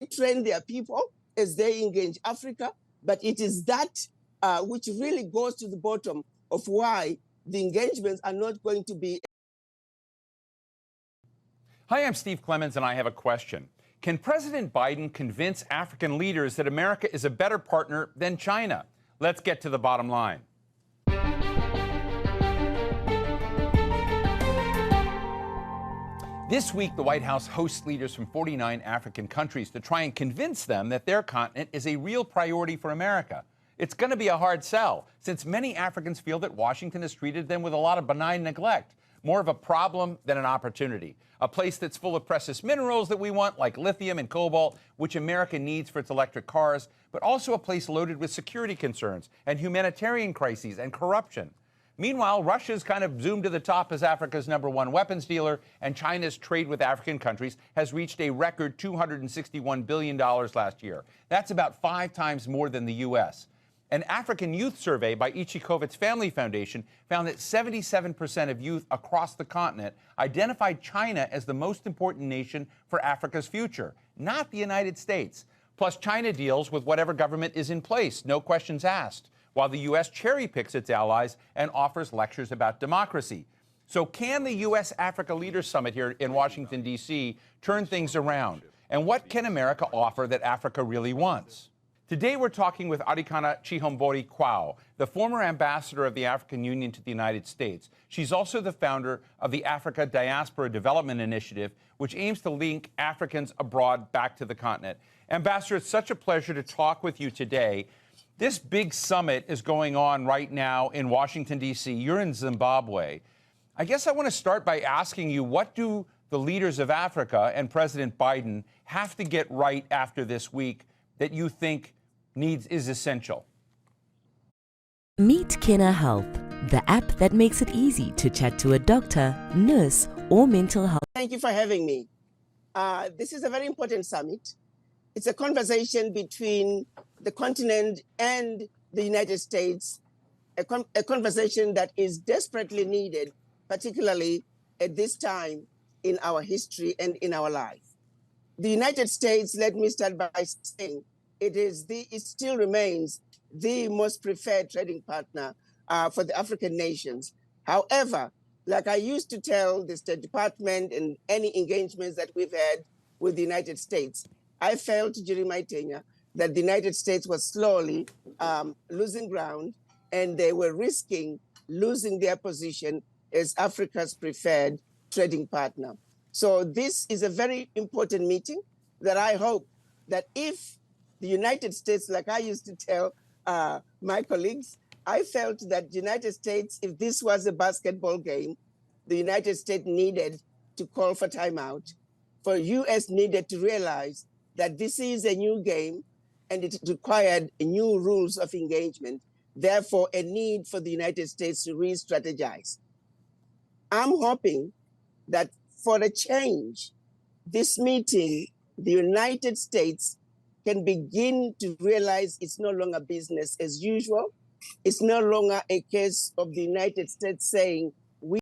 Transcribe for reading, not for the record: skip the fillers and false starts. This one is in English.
train their people as they engage Africa, but it is that which really goes to the bottom of why the engagements are not going to be. Hi, I'm Steve Clemens, and I have a question. Can President Biden convince African leaders that America is a better partner than China? Let's get to the bottom line. This week, the White House hosts leaders from 49 African countries to try and convince them that their continent is a real priority for America. It's going to be a hard sell, since many Africans feel that Washington has treated them with a lot of benign neglect, more of a problem than an opportunity. A place that's full of precious minerals that we want, like lithium and cobalt, which America needs for its electric cars, but also a place loaded with security concerns and humanitarian crises and corruption. Meanwhile, Russia's kind of zoomed to the top as Africa's #1 weapons dealer, and China's trade with African countries has reached a record $261 billion last year. That's about 5 times more than the U.S. An African youth survey by Ichikovitz Family Foundation found that 77% of youth across the continent identified China as the most important nation for Africa's future, not the United States. Plus, China deals with whatever government is in place, no questions asked, while the U.S. cherry-picks its allies and offers lectures about democracy. So can the U.S.-Africa Leaders Summit here in Washington, D.C. turn things around? And what can America offer that Africa really wants? Today, we're talking with Arikana Chihombori Kwao, the former ambassador of the African Union to the United States. She's also the founder of the Africa Diaspora Development Initiative, which aims to link Africans abroad back to the continent. Ambassador, it's such a pleasure to talk with you today. This big summit is going on right now in Washington, D.C. You're in Zimbabwe. I guess I want to start by asking you, what do the leaders of Africa and President Biden have to get right after this week that you think is essential? Meet Kena Health, the app that makes it easy to chat to a doctor, nurse, or mental health. Thank you for having me. This is a very important summit. It's a conversation between the continent and the United States, a conversation that is desperately needed, particularly at this time in our history and in our life. The United States, let me start by saying, it still remains the most preferred trading partner for the African nations. However, like I used to tell the State Department and any engagements that we've had with the United States, I felt during my tenure that the United States was slowly losing ground, and they were risking losing their position as Africa's preferred trading partner. So this is a very important meeting that I hope that if the United States, like I used to tell my colleagues, I felt that the United States, if this was a basketball game, the United States needed to call for timeout. For U.S. needed to realize that this is a new game and it required new rules of engagement, therefore a need for the United States to re-strategize. I'm hoping that for a change, this meeting, the United States can begin to realize it's no longer business as usual. It's no longer a case of the United States saying,